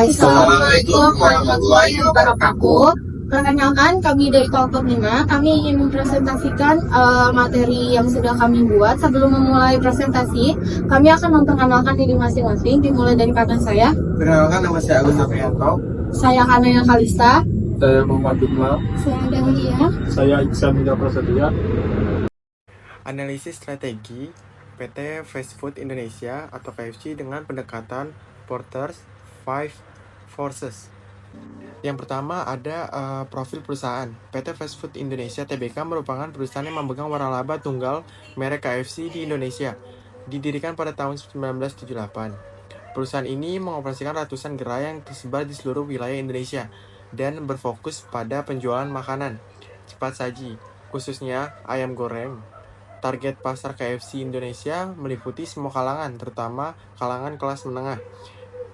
Assalamualaikum warahmatullahi wabarakatuh. Perkenalkan, kami dari kelompok 5. Kami ingin mempresentasikan materi yang sudah kami buat. Sebelum memulai presentasi, kami akan memperkenalkan diri masing-masing. Dimulai dari kakak saya. Perkenalkan, nama saya Agus Aprianto. Saya Hanaya Kalista. Saya Muhammad Iqbal. Saya Dahlia. Saya Iksan Mila Prasetya. Analisis strategi PT Fast Food Indonesia atau KFC dengan pendekatan Porter's Five Forces. Yang pertama ada profil perusahaan. PT Fast Food Indonesia Tbk merupakan perusahaan yang memegang waralaba tunggal merek KFC di Indonesia. Didirikan pada tahun 1978. Perusahaan ini mengoperasikan ratusan gerai yang tersebar di seluruh wilayah Indonesia dan berfokus pada penjualan makanan cepat saji, khususnya ayam goreng. Target pasar KFC Indonesia meliputi semua kalangan, terutama kalangan kelas menengah,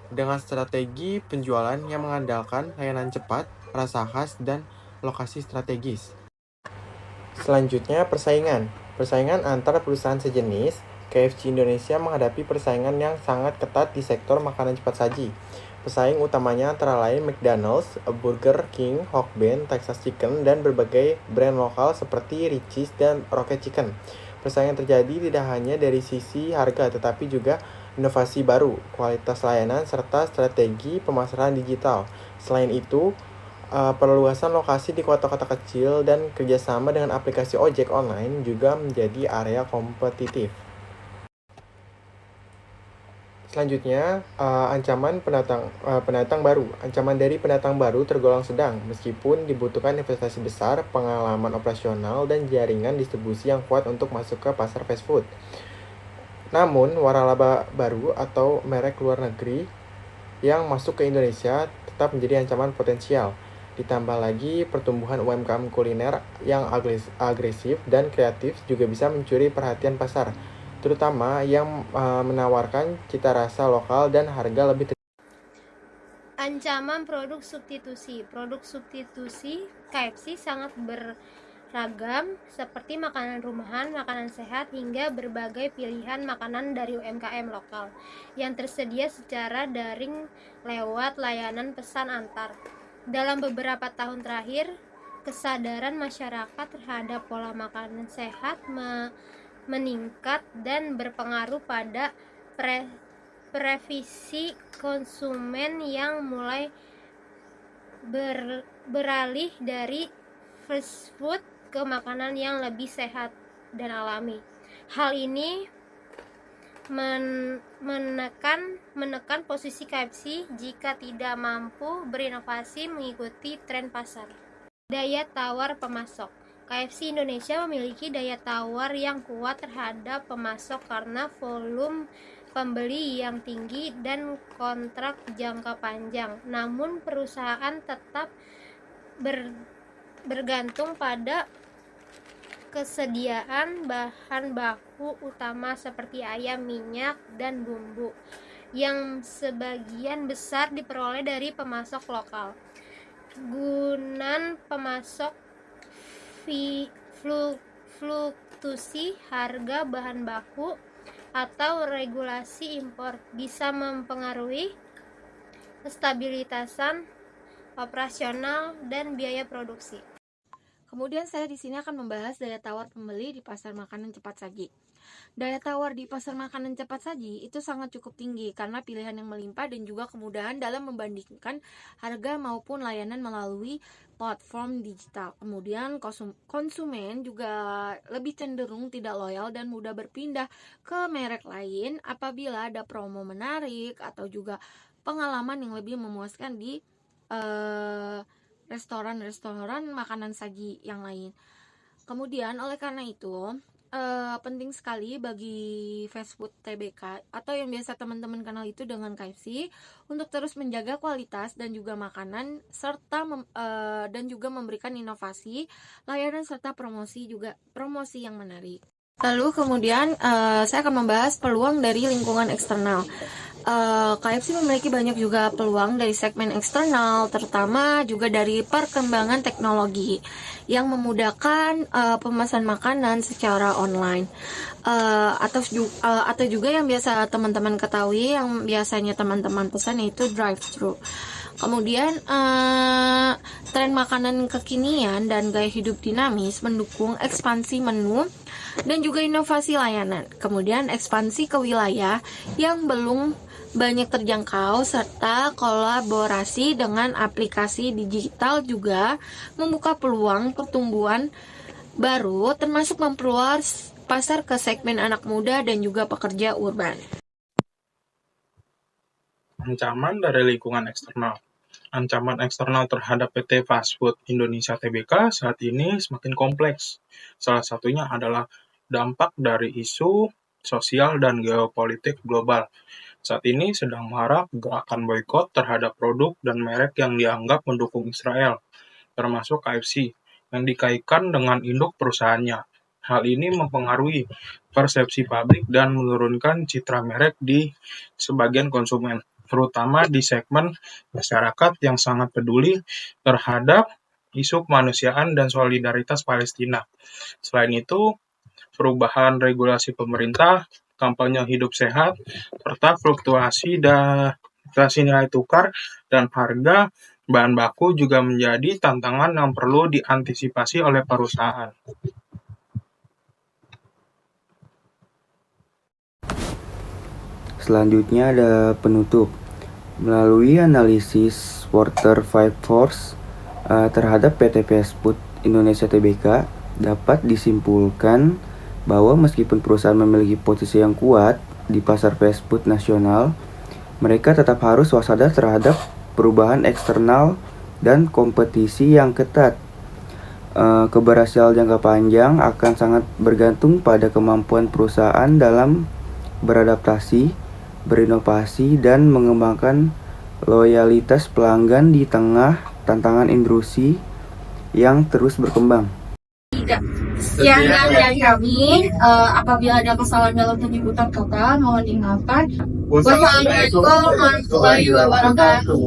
dengan strategi penjualan yang mengandalkan layanan cepat, rasa khas, dan lokasi strategis. Selanjutnya, persaingan. Persaingan antara perusahaan sejenis. KFC Indonesia menghadapi persaingan yang sangat ketat di sektor makanan cepat saji. Pesaing utamanya antara lain McDonald's, Burger King, Hokben, Texas Chicken, dan berbagai brand lokal seperti Richeese dan Rocket Chicken. Persaingan terjadi tidak hanya dari sisi harga, tetapi juga inovasi baru, kualitas layanan, serta strategi pemasaran digital. Selain itu, perluasan lokasi di kota-kota kecil dan kerjasama dengan aplikasi ojek online juga menjadi area kompetitif. Selanjutnya, ancaman pendatang baru. Ancaman dari pendatang baru tergolong sedang, meskipun dibutuhkan investasi besar, pengalaman operasional, dan jaringan distribusi yang kuat untuk masuk ke pasar fast food. Namun, waralaba baru atau merek luar negeri yang masuk ke Indonesia tetap menjadi ancaman potensial. Ditambah lagi, pertumbuhan UMKM kuliner yang agresif dan kreatif juga bisa mencuri perhatian pasar, terutama yang menawarkan cita rasa lokal dan harga lebih terjangkau. Ancaman produk substitusi. Produk substitusi KFC sangat beragam, seperti makanan rumahan, makanan sehat, hingga berbagai pilihan makanan dari UMKM lokal yang tersedia secara daring lewat layanan pesan antar. Dalam beberapa tahun terakhir, kesadaran masyarakat terhadap pola makanan sehat meningkat dan berpengaruh pada preferensi konsumen yang mulai beralih dari fast food ke makanan yang lebih sehat dan alami. Hal ini menekan posisi KFC jika tidak mampu berinovasi mengikuti tren pasar. Daya tawar pemasok. KFC Indonesia memiliki daya tawar yang kuat terhadap pemasok karena volume pembeli yang tinggi dan kontrak jangka panjang. Namun perusahaan tetap bergantung pada kesediaan bahan baku utama seperti ayam, minyak, dan bumbu yang sebagian besar diperoleh dari pemasok lokal. Gunan pemasok fluktuasi harga bahan baku atau regulasi impor bisa mempengaruhi kestabilitasan operasional dan biaya produksi. Kemudian saya di sini akan membahas daya tawar pembeli di pasar makanan cepat saji. Daya tawar di pasar makanan cepat saji itu sangat cukup tinggi karena pilihan yang melimpah dan juga kemudahan dalam membandingkan harga maupun layanan melalui platform digital. Kemudian konsumen juga lebih cenderung tidak loyal dan mudah berpindah ke merek lain apabila ada promo menarik atau juga pengalaman yang lebih memuaskan di restoran makanan saji yang lain. Kemudian oleh karena itu penting sekali bagi fast food Tbk atau yang biasa teman-teman kenal itu dengan KFC untuk terus menjaga kualitas dan juga makanan serta dan juga memberikan inovasi, layanan serta promosi yang menarik. Lalu kemudian saya akan membahas peluang dari lingkungan eksternal. KFC memiliki banyak juga peluang dari segmen eksternal, terutama juga dari perkembangan teknologi yang memudahkan pemesan makanan secara online. Atau juga yang biasa teman-teman ketahui, yang biasanya teman-teman pesan itu drive-thru. Kemudian tren makanan kekinian dan gaya hidup dinamis mendukung ekspansi menu dan juga inovasi layanan. Kemudian ekspansi ke wilayah yang belum banyak terjangkau serta kolaborasi dengan aplikasi digital juga membuka peluang pertumbuhan baru, termasuk memperluas pasar ke segmen anak muda dan juga pekerja urban. Ancaman dari lingkungan eksternal. Ancaman eksternal terhadap PT Fast Food Indonesia Tbk saat ini semakin kompleks. Salah satunya adalah dampak dari isu sosial dan geopolitik global. Saat ini sedang marak gerakan boikot terhadap produk dan merek yang dianggap mendukung Israel, termasuk KFC, yang dikaitkan dengan induk perusahaannya. Hal ini mempengaruhi persepsi publik dan menurunkan citra merek di sebagian konsumen, terutama di segmen masyarakat yang sangat peduli terhadap isu kemanusiaan dan solidaritas Palestina. Selain itu, perubahan regulasi pemerintah, kampanye hidup sehat, serta fluktuasi nilai tukar dan harga bahan baku juga menjadi tantangan yang perlu diantisipasi oleh perusahaan. Selanjutnya ada penutup. Melalui analisis Porter 5 Force terhadap PT Fast Food Indonesia Tbk, dapat disimpulkan bahwa meskipun perusahaan memiliki posisi yang kuat di pasar fast food nasional, mereka tetap harus waspada terhadap perubahan eksternal dan kompetisi yang ketat. Keberhasilan jangka panjang akan sangat bergantung pada kemampuan perusahaan dalam beradaptasi, berinovasi, dan mengembangkan loyalitas pelanggan di tengah tantangan industri yang terus berkembang. Sekian dari kami. Apabila ada kesalahan dalam penyebutan kata, mohon dimaafkan. Wassalamualaikum warahmatullahi wabarakatuh.